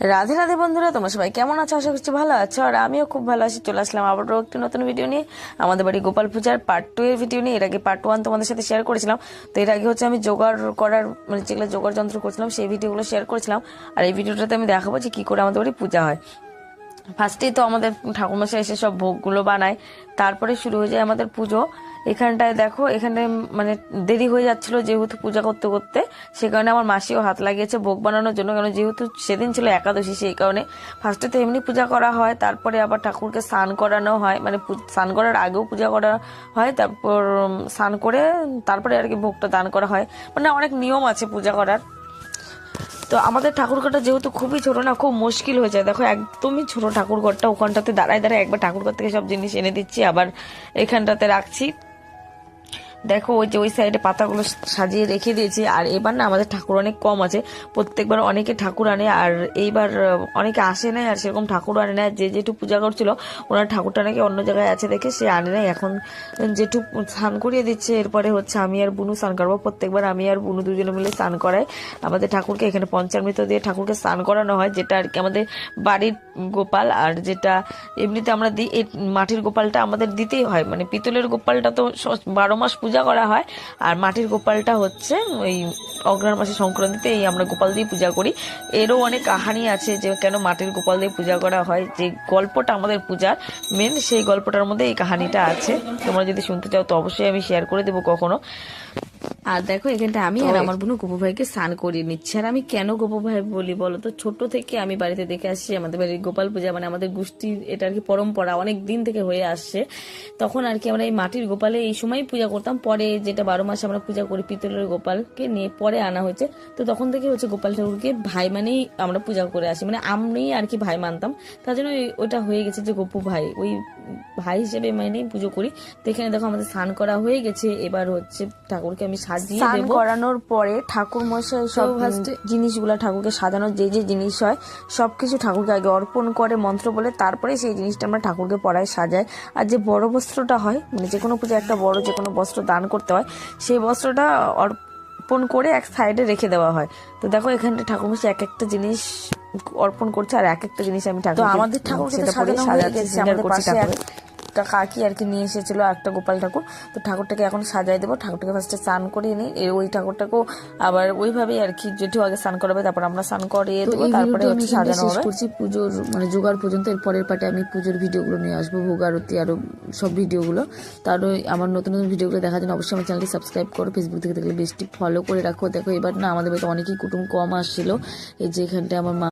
রাধে রাধে বন্ধুরা, তোমরা সবাই কেমন আছো? আশা করছি ভালো আছো, আর আমিও খুব ভালো আছি। চলে আসলাম আবারও একটি নতুন ভিডিও নিয়ে, আমাদের বাড়ি গোপাল পূজার পার্ট 2 এর ভিডিও নিয়ে। এর আগে পার্ট 1 তোমাদের সাথে শেয়ার করেছিলাম। তো এর আগে হচ্ছে আমি জোগাড় করার মানে যেগুলো জোগাড় যন্ত্র করছিলাম সেই ভিডিওগুলো শেয়ার করেছিলাম। আর এই ভিডিওটাতে আমি দেখাবো যে কি করে আমাদের বাড়ি পূজা হয়। ফার্স্টেই তো আমাদের ঠাকুরমশাই এসে সব ভোগগুলো বানায়, তারপরে শুরু হয়ে যায় আমাদের পুজো। এখানটায় দেখো, এখানে মানে দেরি হয়ে যাচ্ছিল যেহেতু পূজা করতে করতে, সে কারণে আমার মাসিও হাত লাগিয়েছে ভোগ বানানোর জন্য। কারণ যেহেতু সেদিন ছিল একাদশী, সেই কারণে ফার্স্টে তো এমনি পূজা করা হয়, তারপরে আবার ঠাকুরকে স্নান করানো হয়, মানে স্নান করার আগেও পূজা করা হয়, তারপর স্নান করে তারপরে আর কি ভোগটা দান করা হয়। মানে অনেক নিয়ম আছে পূজা করার। তো আমাদের ঠাকুরঘরটা যেহেতু খুবই ছোট না, খুব মুশকিল হয়ে যায়। দেখো একদমই ছোট ঠাকুরঘরটা, ওখানটাতে দাঁড়ায় দাঁড়ায় একবার ঠাকুরঘর থেকে সব জিনিস এনে দিচ্ছি, আবার এখানটাতে রাখছি। দেখো ওই যে ওই সাইডে পাতাগুলো সাজিয়ে রেখে দিয়েছি। আর এবার না আমাদের ঠাকুর অনেক কম আছে, প্রত্যেকবার অনেকে ঠাকুর আনে, আর এইবার অনেকে আসে নাই, আর সেরকম ঠাকুর আনে না। যে যেটু পূজা করছিল ওনার ঠাকুরটা নাকি অন্য জায়গায় আছে দেখে সে আনে নাই। এখন যেটু স্নান করিয়ে দিচ্ছে, এরপরে হচ্ছে আমি আর বুনু স্নান করবো। প্রত্যেকবার আমি আর বুনু দুজনে মিলে স্নান করাই আমাদের ঠাকুরকে। এখানে পঞ্চামৃত দিয়ে ঠাকুরকে স্নান করানো হয়, যেটা আর কি আমাদের বাড়ির গোপাল। আর যেটা এমনিতে আমরা দিই, এই মাটির গোপালটা আমাদের দিতেই হয়। মানে পিতলের গোপালটা তো 12 মাস পূজা করা হয়, আর মাটির গোপালটা হচ্ছে ওই অগ্রহায়ণ মাসে সংক্রান্তিতে এই আমরা গোপাল দিয়ে পূজা করি। এরও অনেক কাহানি আছে যে কেন মাটির গোপাল দিয়ে পূজা করা হয়। যে গল্পটা আমাদের পূজার মেন, সেই গল্পটার মধ্যে এই কাহানিটা আছে। তোমরা যদি শুনতে চাও তো অবশ্যই আমি শেয়ার করে দেবো কখনো। আর দেখো এখানটা আমি আর আমার বোন গোপু ভাইকে স্নান করিয়ে নিচ্ছি। আর আমি কেন গোপু ভাই বলি বলো তো, ছোট থেকে আমি বাড়িতে দেখে আসছি আমাদের বাড়ির গোপাল পূজা, মানে আমাদের গোষ্ঠীর এটা আর কি পরম্পরা, অনেক দিন থেকে হয়ে আসছে। তখন আর কি আমরা এই মাটির গোপালে এই সময় পূজা করতাম। পরে যেটা 12 মাসে আমরা পূজা করি পিতলের গোপালকে নিয়ে, পরে আনা হয়েছে। তো তখন থেকে হচ্ছে গোপাল ঠাকুরকে ভাই মানেই আমরা পূজা করে আসি, মানে আমি আর কি ভাই মানতাম, তার জন্য ওইটা হয়ে গেছে যে গোপু ভাই, ওই ভাই হিসেবে মানেই পুজো করি। তো এখানে দেখো আমাদের স্নান করা হয়ে গেছে। এবার হচ্ছে ঠাকুরকে আমি সাজিয়ে দেব। করানোর পরে ঠাকুর মশাই সব জিনিসগুলো ঠাকুরকে সাজানোর যে যে জিনিস হয় সবকিছু ঠাকুরকে আগে অর্পণ করে মন্ত্র বলে, তারপরে সেই জিনিসটা আমরা ঠাকুরকে পরায় সাজাই। আর যে বড় বস্ত্রটা হয়, মানে যে কোনো পূজায় একটা বড় যে কোনো বস্ত্র দান করতে হয়, সেই বস্ত্রটা অর্পণ করে এক সাইডে রেখে দেওয়া হয়। তো দেখো এখানটা ঠাকুরমশাই এক একটা জিনিস অর্পণ করছে, আর এক একটা জিনিস আমি ঠাকুর আমাদের ঠাকুরকে কাকি আর কি নিয়ে এসেছিল একটা গোপাল ঠাকুর। তো ঠাকুরটাকে এখন সাজাই দেবো। ঠাকুরটাকে ফার্স্টে স্নান করিয়ে নিই, ওই ঠাকুরটাকেও আবার ওইভাবেই আর কি যেটু আগে স্নান করাবে, তারপর আমরা স্নান করিয়ে দেবো, তারপরে আমি সাজানো হবে। করছি পুজোর মানে জোগাড় পর্যন্ত। এর পরের পার্টে আমি পুজোর ভিডিওগুলো নিয়ে আসবো, ভোগ আরতি আরো সব ভিডিওগুলো। তারও আমার নতুন নতুন ভিডিওগুলো দেখার জন্য অবশ্যই আমার চ্যানেলটি সাবস্ক্রাইব করো, ফেসবুক থেকে দেখলে বেশটি ফলো করে রাখো। দেখো এবার না আমাদের বাড়িতে অনেকেই কুটুম কম আসছিল, এই যে এখানটায় আমার মা